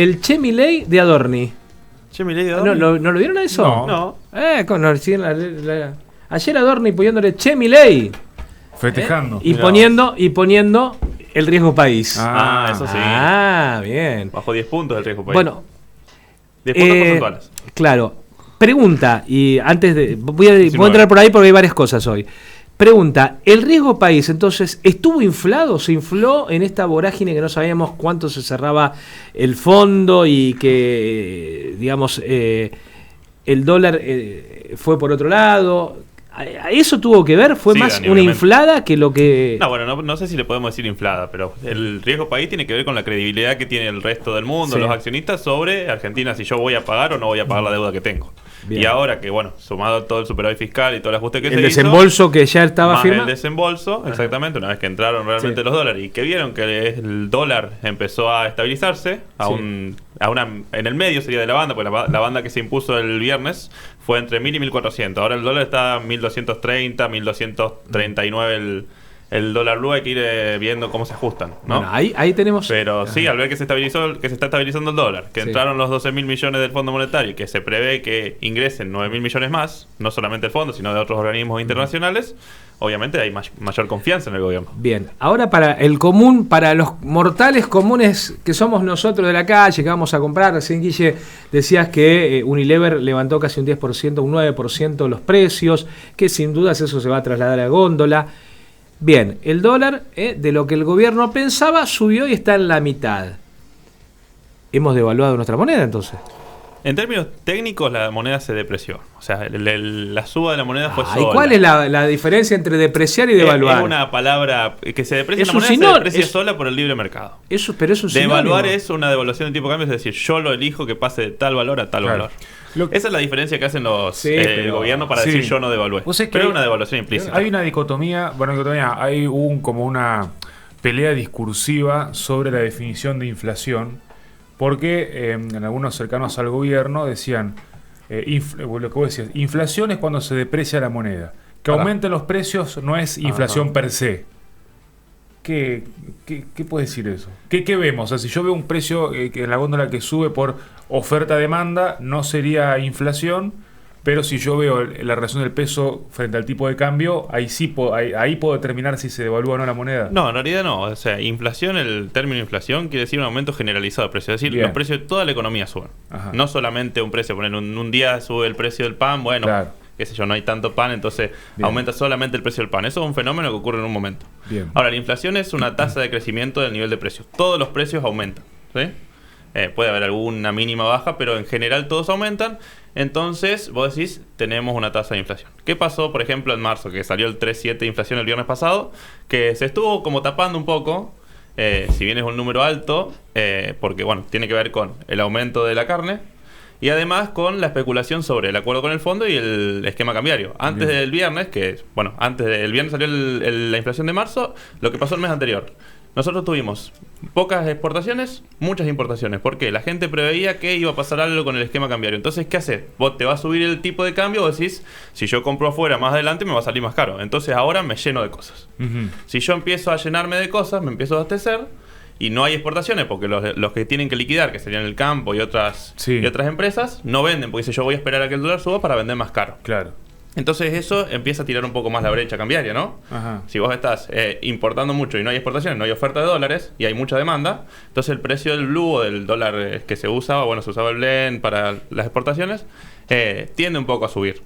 El Che Milei de Adorni. Che Milei de Adorni. ¿No lo vieron a eso? No. Ayer Adorni poniéndole Che Milei. Festejando. Y poniendo el riesgo país. Eso sí. Bien. Bajo 10 puntos el riesgo país. Bueno. 10 puntos porcentuales. Claro. Pregunta, y antes de... Voy a entrar por ahí porque hay varias cosas hoy. Pregunta, ¿el riesgo país entonces estuvo inflado? ¿Se infló en esta vorágine que no sabíamos cuánto se cerraba el fondo y que, digamos, el dólar fue por otro lado? ¿Eso tuvo que ver? ¿Fue más una inflada que lo que...? No sé si le podemos decir inflada, pero el riesgo país tiene que ver con la credibilidad que tiene el resto del mundo, los accionistas, sobre Argentina, si yo voy a pagar o no voy a pagar la deuda que tengo. Bien. Y ahora que, sumado todo el superávit fiscal y todo el ajuste que se hizo... El desembolso que ya estaba firmado. El desembolso, exactamente, una vez que entraron realmente los dólares y que vieron que el dólar empezó a estabilizarse, en el medio sería de la banda, porque la banda que se impuso el viernes fue entre 1.000 y 1.400. Ahora el dólar está a 1.230, 1.239 el dólar blue. Hay que ir viendo cómo se ajustan, ¿no? Bueno, ahí tenemos... Pero sí, al ver que se está estabilizando el dólar, que entraron los 12.000 millones del Fondo Monetario y que se prevé que ingresen 9.000 millones más, no solamente el fondo, sino de otros organismos internacionales, obviamente hay mayor confianza en el gobierno. Bien, ahora para el común, para los mortales comunes que somos nosotros de la calle, que vamos a comprar, recién Guille decías que Unilever levantó casi un 10%, un 9% los precios, que sin dudas eso se va a trasladar a góndola. Bien, el dólar, de lo que el gobierno pensaba, subió y está en la mitad. ¿Hemos devaluado nuestra moneda entonces? En términos técnicos, la moneda se depreció. O sea, la suba de la moneda fue sola. ¿Y cuál es la diferencia entre depreciar y devaluar? Es una palabra que se deprecia. La moneda se deprecia sola por el libre mercado. Pero es un sinónimo. Devaluar es una devaluación de tipo de cambio, es decir, yo lo elijo que pase de tal valor a tal valor. Esa es la diferencia que hacen el gobierno para decir yo no devalué. Pero es una devaluación implícita. Hay una dicotomía, hay como una pelea discursiva sobre la definición de inflación, porque en algunos cercanos al gobierno decían, lo que vos decías, inflación es cuando se deprecia la moneda. Que aumenten los precios no es inflación per se. ¿Qué puede decir eso? ¿Qué vemos? O sea, si yo veo un precio en la góndola que sube por oferta-demanda, no sería inflación, pero si yo veo la relación del peso frente al tipo de cambio, ahí puedo determinar si se devalúa o no la moneda. No, en realidad no. O sea, inflación, el término inflación quiere decir un aumento generalizado de precios. Es decir, los precios de toda la economía suben. Ajá. No solamente un precio. Poner un día sube el precio del pan, qué sé yo, no hay tanto pan, entonces aumenta solamente el precio del pan. Eso es un fenómeno que ocurre en un momento. Bien. Ahora, la inflación es una tasa de crecimiento del nivel de precios. Todos los precios aumentan, ¿sí? Puede haber alguna mínima baja, pero en general todos aumentan. Entonces, vos decís, tenemos una tasa de inflación. ¿Qué pasó, por ejemplo, en marzo, que salió el 3,7 de inflación el viernes pasado? Que se estuvo como tapando un poco, si bien es un número alto, porque tiene que ver con el aumento de la carne y además con la especulación sobre el acuerdo con el fondo y el esquema cambiario. Antes del viernes, antes del viernes salió la inflación de marzo, lo que pasó el mes anterior. Nosotros tuvimos pocas exportaciones, muchas importaciones. ¿Por qué? La gente preveía que iba a pasar algo con el esquema cambiario. Entonces, ¿qué haces? Vos te va a subir el tipo de cambio, vos decís, si yo compro afuera más adelante me va a salir más caro. Entonces ahora me lleno de cosas. Si yo empiezo a llenarme de cosas, me empiezo a abastecer y no hay exportaciones porque los que tienen que liquidar, que serían el campo y otras empresas, no venden porque dicen yo voy a esperar a que el dólar suba para vender más caro. Claro. Entonces eso empieza a tirar un poco más la brecha cambiaria, ¿no? Ajá. Si vos estás importando mucho y no hay exportaciones, no hay oferta de dólares y hay mucha demanda, entonces el precio del blue o del dólar que se usa, se usaba el blend para las exportaciones, tiende un poco a subir.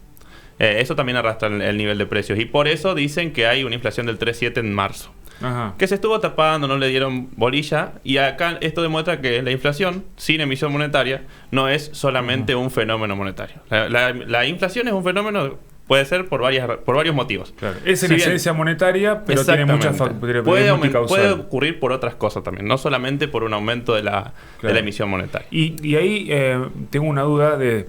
Eso también arrastra el nivel de precios y por eso dicen que hay una inflación del 3,7 en marzo. Ajá. Que se estuvo tapando, no le dieron bolilla y acá esto demuestra que la inflación sin emisión monetaria no es solamente un fenómeno monetario. La inflación es un fenómeno, puede ser por varios motivos. Claro. Es en esencia monetaria, pero tiene muchas puede ocurrir por otras cosas también, no solamente por un aumento de la emisión monetaria. Y ahí tengo una duda de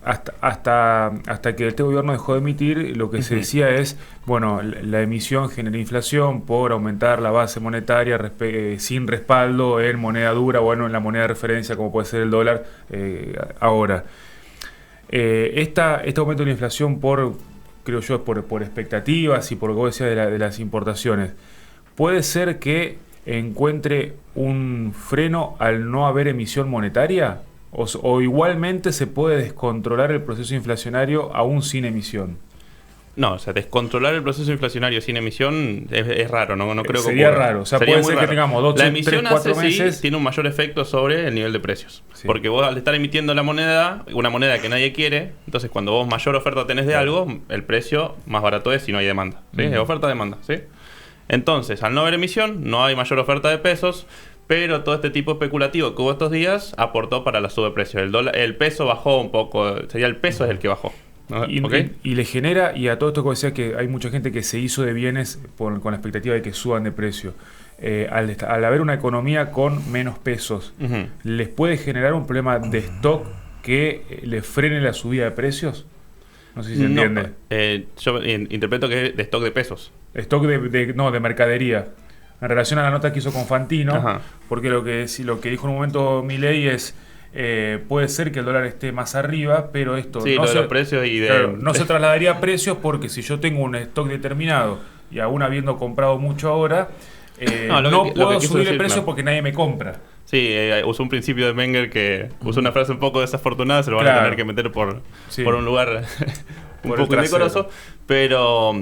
hasta que este gobierno dejó de emitir, lo que se decía es, la emisión genera inflación por aumentar la base monetaria sin respaldo en moneda dura o en la moneda de referencia como puede ser el dólar ahora. Este aumento de la inflación creo yo, por expectativas y por lo que vos decías de las importaciones, puede ser que encuentre un freno al no haber emisión monetaria? ¿O igualmente se puede descontrolar el proceso inflacionario aún sin emisión? No, o sea, descontrolar el proceso inflacionario sin emisión es raro, no creo que sería raro, o sea, sería puede ser que tengamos 2, 3, 4 meses. Sí, tiene un mayor efecto sobre el nivel de precios. Sí. Porque vos al estar emitiendo la moneda, una moneda que nadie quiere, entonces cuando vos mayor oferta tenés de algo, el precio más barato es si no hay demanda. ¿Sí? Es oferta-demanda, ¿sí? Entonces, al no haber emisión, no hay mayor oferta de pesos, pero todo este tipo especulativo que hubo estos días aportó para la sube de precios. El peso bajó un poco, sería el peso es el que bajó. Y le genera, y a todo esto que decía que hay mucha gente que se hizo de bienes con la expectativa de que suban de precio, al haber una economía con menos pesos, ¿les puede generar un problema de stock que le frene la subida de precios? No sé si se entiende. Yo interpreto que es de stock de pesos. Stock de mercadería. En relación a la nota que hizo con Fantino, porque lo que dijo en un momento Milei es puede ser que el dólar esté más arriba, pero esto no se, los precios y no se trasladaría a precios, porque si yo tengo un stock determinado y aún habiendo comprado mucho ahora, no puedo subir el precio porque nadie me compra. Sí, usó un principio de Menger que usó una frase un poco desafortunada, se lo van a tener que meter por un lugar un poco indecoroso, pero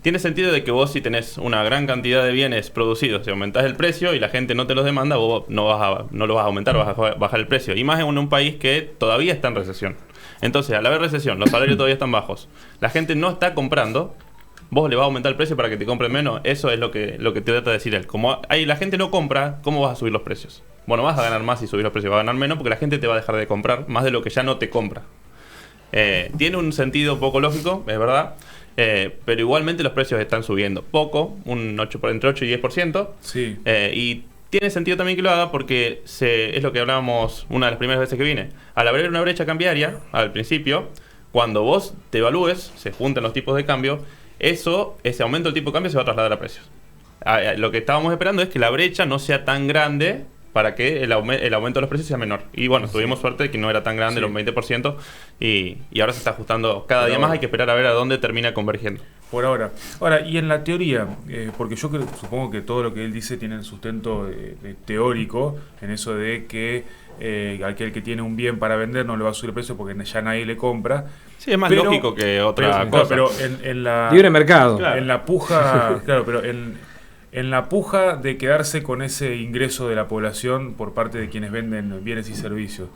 tiene sentido de que vos, si tenés una gran cantidad de bienes producidos y aumentás el precio y la gente no te los demanda, vos no lo vas a aumentar, vas a bajar el precio. Y más en un país que todavía está en recesión. Entonces, al haber recesión, los salarios todavía están bajos, la gente no está comprando, vos le vas a aumentar el precio para que te compren menos. Eso es lo que te trata de decir él. Como la gente no compra, ¿cómo vas a subir los precios? Bueno, vas a ganar más si subís los precios, vas a ganar menos porque la gente te va a dejar de comprar más de lo que ya no te compra. Tiene un sentido poco lógico, es verdad. Pero igualmente los precios están subiendo poco, entre 8 y 10%. Sí. Y tiene sentido también que lo haga porque es lo que hablábamos una de las primeras veces que vine. Al haber una brecha cambiaria, al principio, cuando vos te evalúes, se juntan los tipos de cambio, ese aumento del tipo de cambio se va a trasladar a precios. Lo que estábamos esperando es que la brecha no sea tan grande para que el aumento de los precios sea menor. Y bueno, tuvimos suerte de que no era tan grande, los 20%, y ahora se está ajustando cada día más. Hay que esperar a ver a dónde termina convergiendo. Por ahora. Ahora, y en la teoría, porque yo supongo que todo lo que él dice tiene el sustento teórico, en eso de que aquel que tiene un bien para vender no le va a subir el precio porque ya nadie le compra. Sí, es más lógico que otra cosa. Pero en la... Libre mercado. Claro. En la puja... claro, pero en la puja de quedarse con ese ingreso de la población por parte de quienes venden bienes y servicios,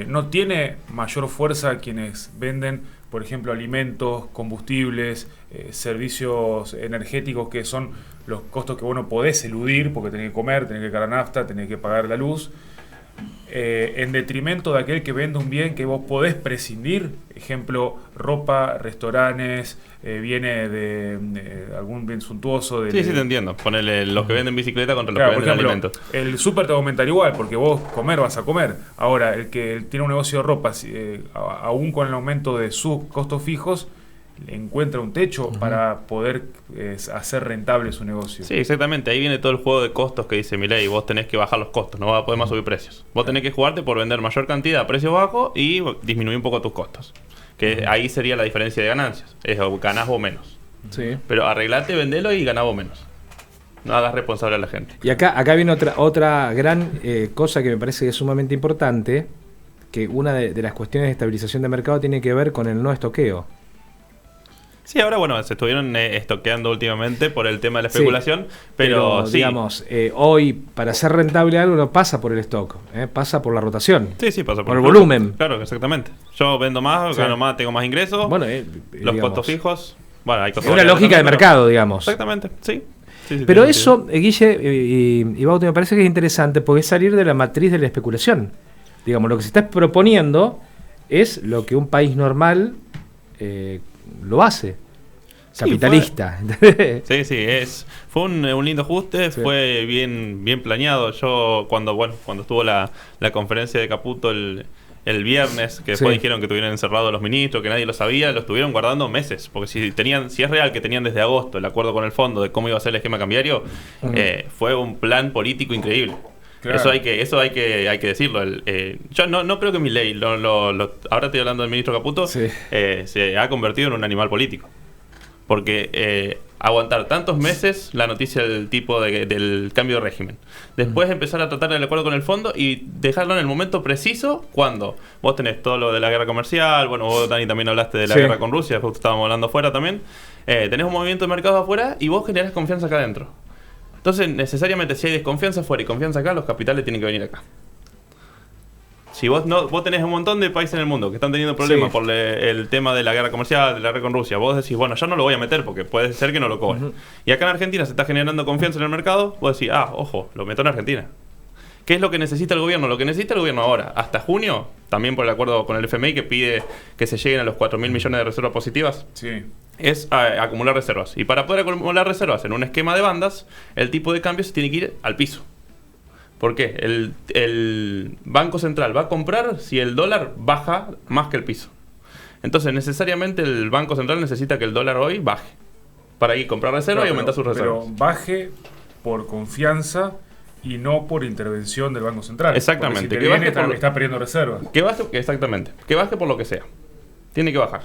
¿no tiene mayor fuerza quienes venden, por ejemplo, alimentos, combustibles, servicios energéticos, que son los costos que vos no podés eludir porque tenés que comer, tenés que cargar nafta, tenés que pagar la luz, en detrimento de aquel que vende un bien que vos podés prescindir? Ejemplo, ropa, restaurantes, viene de algún bien suntuoso. Sí, te entiendo. Ponele los que venden bicicleta contra los que venden alimentos. El súper te va a aumentar igual, porque vos vas a comer. Ahora, el que tiene un negocio de ropa, aún con el aumento de sus costos fijos, encuentra un techo para poder hacer rentable su negocio. Sí, exactamente. Ahí viene todo el juego de costos que dice Milei. Vos tenés que bajar los costos, no vas a poder más subir precios. Vos tenés que jugarte por vender mayor cantidad a precio bajo y disminuir un poco tus costos. Que ahí sería la diferencia de ganancias. Es o ganás o menos. Sí. Pero arreglate, vendelo y ganás o menos. No hagas responsable a la gente. Y acá viene otra gran cosa que me parece que es sumamente importante, que una de las cuestiones de estabilización de mercado tiene que ver con el no estoqueo. Sí, ahora bueno, se estuvieron estoqueando últimamente por el tema de la especulación, pero sí. Digamos, hoy para ser rentable algo no pasa por el stock, pasa por la rotación. Sí, pasa por el volumen. Claro, exactamente. Yo vendo más, gano más, tengo más ingresos. Bueno, los costos fijos. Bueno, hay costos. Es una lógica de mercado, digamos. Exactamente, sí. Pero eso, Guille y Bauti, me parece que es interesante porque es salir de la matriz de la especulación. Digamos, lo que se está proponiendo es lo que un país normal lo hace. Capitalista. Fue un lindo ajuste, fue bien planeado. Yo cuando estuvo la conferencia de Caputo el viernes, que después dijeron que tuvieron encerrados los ministros, que nadie lo sabía, lo estuvieron guardando meses, porque si es real que tenían desde agosto el acuerdo con el fondo de cómo iba a ser el esquema cambiario, fue un plan político increíble. Claro. Eso hay que decirlo. Yo no creo que Milei, ahora estoy hablando del ministro Caputo, se ha convertido en un animal político. Porque aguantar tantos meses la noticia del tipo del cambio de régimen. Después empezar a tratar el acuerdo con el fondo y dejarlo en el momento preciso cuando vos tenés todo lo de la guerra comercial. Bueno, vos, Dani, también hablaste de la guerra con Rusia, justo estábamos hablando afuera también. Tenés un movimiento de mercados afuera y vos generás confianza acá adentro. Entonces, necesariamente, si hay desconfianza afuera y confianza acá, los capitales tienen que venir acá. Si vos tenés un montón de países en el mundo que están teniendo problemas por el tema de la guerra comercial, de la guerra con Rusia, vos decís, bueno, yo no lo voy a meter porque puede ser que no lo cobre. Y acá en Argentina se está generando confianza en el mercado, vos decís, ojo, lo meto en Argentina. ¿Qué es lo que necesita el gobierno? Lo que necesita el gobierno ahora, hasta junio, también por el acuerdo con el FMI que pide que se lleguen a los 4.000 millones de reservas positivas, es acumular reservas. Y para poder acumular reservas en un esquema de bandas, el tipo de cambio se tiene que ir al piso. ¿Por qué? El Banco Central va a comprar si el dólar baja más que el piso. Entonces, necesariamente el Banco Central necesita que el dólar hoy baje para ir a comprar reservas y aumentar sus reservas. Pero baje por confianza y no por intervención del Banco Central. Exactamente. Si está perdiendo reservas. Exactamente. Que baje por lo que sea. Tiene que bajar.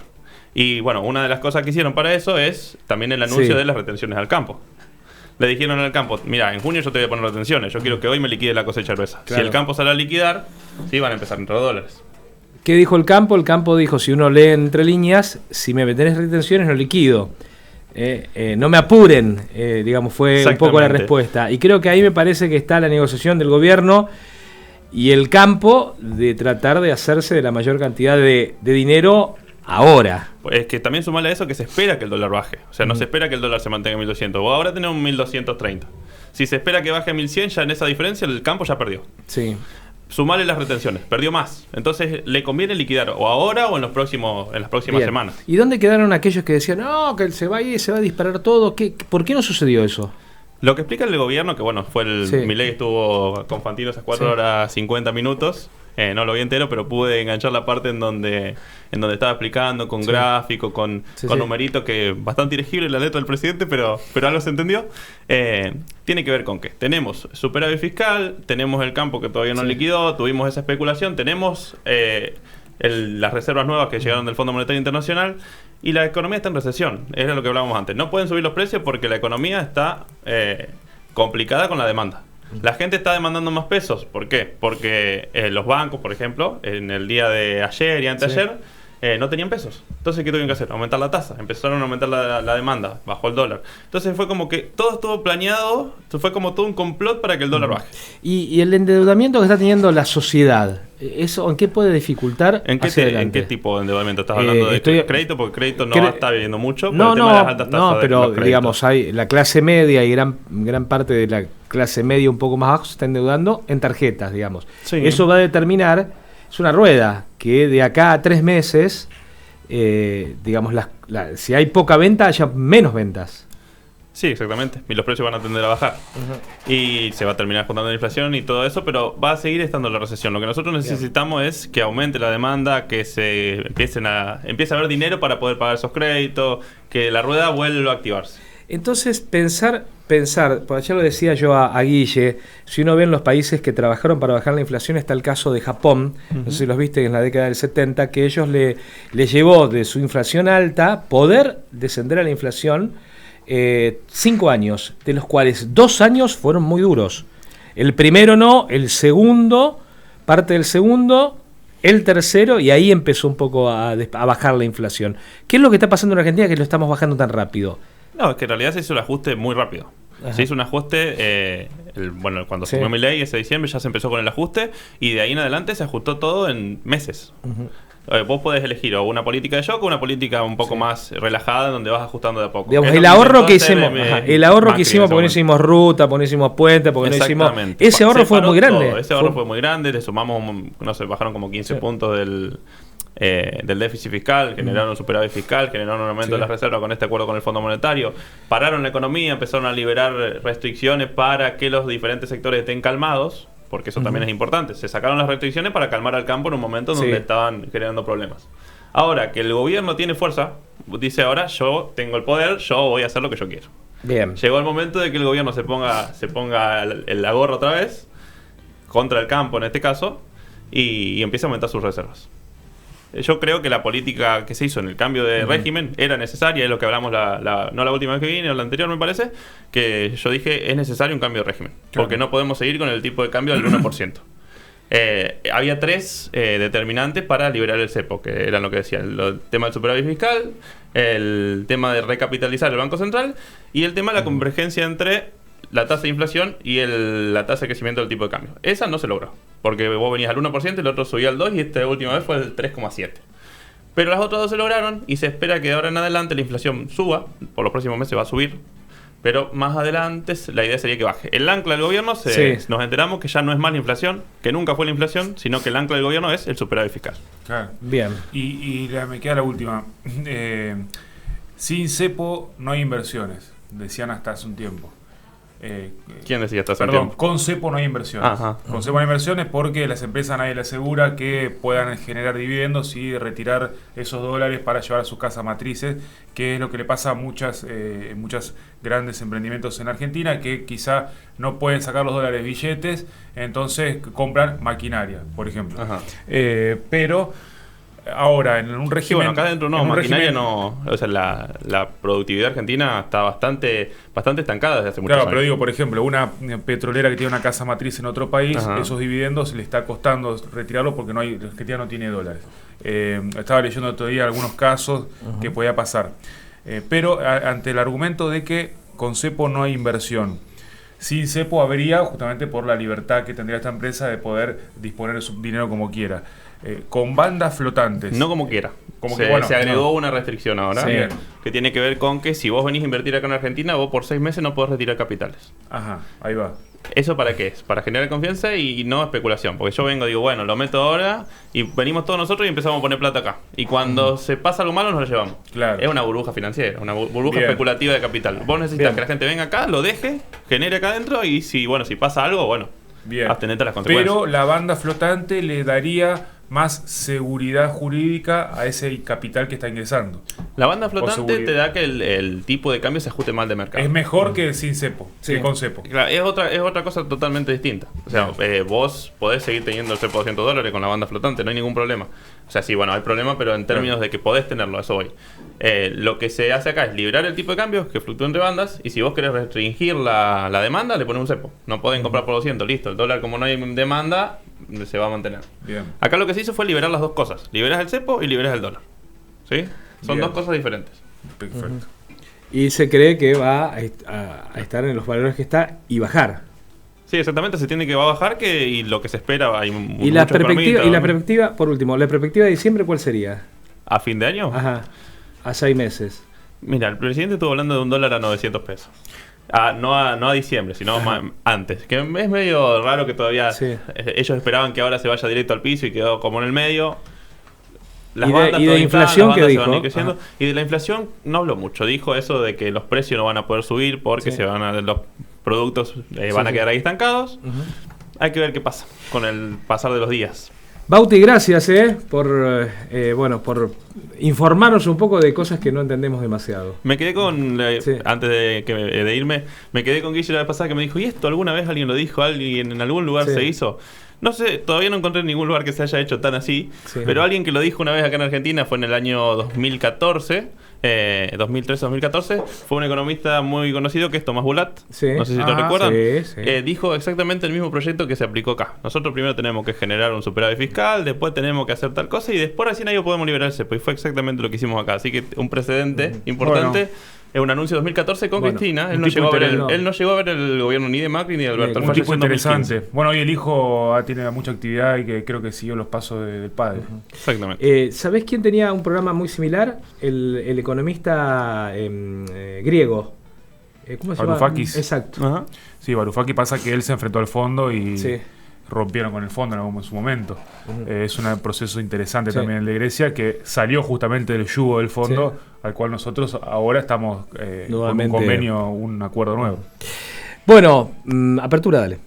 Y bueno, una de las cosas que hicieron para eso es también el anuncio de las retenciones al campo. Le dijeron en el campo, mira, en junio yo te voy a poner retenciones, yo quiero que hoy me liquide la cosecha gruesa. Claro. Si el campo sale a liquidar, sí van a empezar a entrar dólares. ¿Qué dijo el campo? El campo dijo, si uno lee entre líneas, si me tenés retenciones no liquido. No me apuren, digamos, fue un poco la respuesta. Y creo que ahí me parece que está la negociación del gobierno y el campo de tratar de hacerse de la mayor cantidad de dinero ahora. Es que también sumale a eso que se espera que el dólar baje. O sea, no se espera que el dólar se mantenga en 1.200. Vos ahora tenés un 1.230. Si se espera que baje a 1.100, ya en esa diferencia el campo ya perdió. Sí. Sumale las retenciones, perdió más. Entonces le conviene liquidar o ahora o en las próximas semanas. ¿Y dónde quedaron aquellos que decían, no, que se va a disparar todo? ¿Por qué no sucedió eso? Lo que explica el gobierno, que bueno, fue Milei estuvo con Fantino esas 4 horas 50 minutos. No lo vi entero, pero pude enganchar la parte en donde estaba explicando con gráfico, con numerito, que bastante ilegible la letra del presidente, pero algo se entendió. Tiene que ver con qué. Tenemos superávit fiscal, tenemos el campo que todavía no liquidó, tuvimos esa especulación, tenemos las reservas nuevas que llegaron del Fondo Monetario Internacional y la economía está en recesión. Era lo que hablábamos antes. No pueden subir los precios porque la economía está complicada con la demanda. La gente está demandando más pesos. ¿Por qué? Porque los bancos, por ejemplo, en el día de ayer y anteayer, no tenían pesos. Entonces, ¿qué tuvieron que hacer? Aumentar la tasa. Empezaron a aumentar la demanda. Bajó el dólar. Entonces, fue como que todo estuvo planeado. Fue como todo un complot para que el dólar baje. ¿Y el endeudamiento que está teniendo la sociedad? ¿Eso en qué puede dificultar? ¿En qué tipo de endeudamiento estás hablando? ¿De crédito? Porque crédito no está viviendo mucho. Por el tema de las altas tasas pero digamos, hay la clase media y gran parte de la clase media un poco más abajo se está endeudando en tarjetas, digamos. Sí. Eso va a determinar, es una rueda, que de acá a 3 meses, digamos, si hay poca venta, haya menos ventas. Sí, exactamente. Y los precios van a tender a bajar. Y se va a terminar juntando la inflación y todo eso, pero va a seguir estando la recesión. Lo que nosotros necesitamos es que aumente la demanda, que se empiece a haber dinero para poder pagar esos créditos, que la rueda vuelva a activarse. Entonces, pensar, por allá lo decía yo a Guille, si uno ve en los países que trabajaron para bajar la inflación, está el caso de Japón, no sé si los viste en la década del 70, que ellos le llevó de su inflación alta poder descender a la inflación 5 años, de los cuales 2 años fueron muy duros. El primero no, el segundo, parte del segundo, el tercero, y ahí empezó un poco a bajar la inflación. ¿Qué es lo que está pasando en Argentina que lo estamos bajando tan rápido? No, es que en realidad se hizo el ajuste muy rápido. Ajá. Se hizo un ajuste, cuando se tomó Milei ese diciembre ya se empezó con el ajuste y de ahí en adelante se ajustó todo en meses. Vos podés elegir o una política de shock o una política un poco más relajada donde vas ajustando de a poco. Digamos, el ahorro que hicimos, porque no hicimos ruta, porque no hicimos puente, porque no hicimos... Ese ahorro fue muy grande. Todo. Ese ahorro fue muy grande, le sumamos, bajaron como 15 puntos del déficit fiscal, generaron un superávit fiscal, generaron un aumento de las reservas con este acuerdo con el Fondo Monetario, pararon la economía, empezaron a liberar restricciones para que los diferentes sectores estén calmados, porque eso también es importante. Se sacaron las restricciones para calmar al campo en un momento donde estaban generando problemas. Ahora que el gobierno tiene fuerza, dice ahora yo tengo el poder, yo voy a hacer lo que yo quiero. Bien. Llegó el momento de que el gobierno se ponga la gorra otra vez, contra el campo en este caso, y empiece a aumentar sus reservas. yo creo que la política que se hizo en el cambio de régimen era necesaria, es lo que hablamos no la última vez que vine, o la anterior me parece, que yo dije es necesario un cambio de régimen, porque no podemos seguir con el tipo de cambio del 1%. Había 3 determinantes para liberar el cepo, que eran lo que decía, el tema del superávit fiscal, el tema de recapitalizar el Banco Central y el tema de la convergencia entre la tasa de inflación y la tasa de crecimiento del tipo de cambio. Esa no se logró, porque vos venías al 1%, el otro subía al 2% y esta última vez fue el 3,7%. Pero las otras 2 se lograron y se espera que de ahora en adelante la inflación suba, por los próximos meses va a subir, pero más adelante la idea sería que baje. El ancla del gobierno, nos enteramos que ya no es más la inflación, que nunca fue la inflación, sino que el ancla del gobierno es el superávit fiscal. Claro. Bien. Y me queda la última. Sin cepo no hay inversiones, decían hasta hace un tiempo. ¿Quién decía hasta hace un tiempo? Con cepo no hay inversiones. Ajá. Con cepo no hay inversiones porque las empresas nadie le asegura que puedan generar dividendos y retirar esos dólares para llevar a sus casas matrices, que es lo que le pasa a muchos grandes emprendimientos en Argentina, que quizá no pueden sacar los dólares billetes, entonces compran maquinaria, por ejemplo. Pero ahora, en un régimen... Sí, bueno, acá dentro maquinaria no... O sea, la productividad argentina está bastante estancada desde hace muchos años. Claro, pero digo, por ejemplo, una petrolera que tiene una casa matriz en otro país, esos dividendos le está costando retirarlos porque Argentina no tiene dólares. Estaba leyendo otro día algunos casos que podía pasar. Pero ante el argumento de que con cepo no hay inversión, sin cepo habría, justamente por la libertad que tendría esta empresa de poder disponer de su dinero como quiera. Con bandas flotantes. No como quiera. Se agregó una restricción ahora, que tiene que ver con que si vos venís a invertir acá en Argentina, vos por 6 meses no podés retirar capitales. Ajá, ahí va. ¿Eso para qué es? Para generar confianza y no especulación. Porque yo vengo, digo, bueno, lo meto ahora y venimos todos nosotros y empezamos a poner plata acá. Y cuando se pasa algo malo nos lo llevamos. Claro. Es una burbuja financiera, una burbuja especulativa de capital. Vos necesitas que la gente venga acá, lo deje, genere acá adentro y si pasa algo, abstenete a las consecuencias. Pero la banda flotante le daría más seguridad jurídica a ese capital que está ingresando. La banda flotante te da que el tipo de cambio se ajuste mal de mercado. Es mejor que sin cepo, que con cepo. Claro, es otra cosa totalmente distinta. O sea, vos podés seguir teniendo el cepo de $200 con la banda flotante, no hay ningún problema. O sea, sí, hay problema, pero en términos de que podés tenerlo, eso voy. Lo que se hace acá es liberar el tipo de cambio que fluctúa entre bandas, y si vos querés restringir la demanda, le pones un cepo. No pueden comprar por 200, listo. El dólar, como no hay demanda, se va a mantener. Bien. Acá lo que se hizo fue liberar las dos cosas. Liberás el cepo y liberás el dólar. ¿Sí? Son dos cosas diferentes. Perfecto. Y se cree que va a estar en los valores que está y bajar. Sí, exactamente, se tiene que va a bajar y lo que se espera hay y la perspectiva, por último, la perspectiva de diciembre, ¿cuál sería? ¿A fin de año? Ajá, a 6 meses. Mira, el presidente estuvo hablando de un dólar a 900 pesos. No a diciembre, sino antes. Que es medio raro que todavía ellos esperaban que ahora se vaya directo al piso y quedó como en el medio. ¿Y de inflación qué dijo? Y de la inflación no habló mucho. Dijo eso de que los precios no van a poder subir porque los productos van a quedar ahí estancados. Hay que ver qué pasa con el pasar de los días. Bauti, gracias por informarnos un poco de cosas que no entendemos demasiado. Me quedé con, antes de irme, me quedé con Guille la vez pasada que me dijo, ¿y esto alguna vez alguien lo dijo? ¿Alguien en algún lugar se hizo? No sé, todavía no encontré ningún lugar que se haya hecho tan así, pero alguien que lo dijo una vez acá en Argentina fue en el año 2014, 2013-2014, fue un economista muy conocido que es Tomás Bulat, no sé si lo recuerdan, dijo exactamente el mismo proyecto que se aplicó acá. Nosotros primero tenemos que generar un superávit fiscal, después tenemos que hacer tal cosa y después recién ahí podemos liberar el cepo, y fue exactamente lo que hicimos acá, así que un precedente importante. Es un anuncio 2014 con Cristina. Él no llegó a ver el gobierno ni de Macri ni de Alberto. Un tipo interesante. Bueno, hoy el hijo tiene mucha actividad y que creo que siguió los pasos del padre. Exactamente. ¿Sabés quién tenía un programa muy similar? El economista griego. ¿Cómo se llama? Varoufakis. Exacto. Sí, Varoufakis pasa que él se enfrentó al fondo y rompieron con el fondo en su momento. Es un proceso interesante también el de Grecia, que salió justamente del yugo del fondo, al cual nosotros ahora estamos con un convenio, un acuerdo nuevo. Bueno, apertura, dale.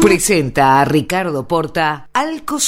Presenta a Ricardo Porta, Alcoso.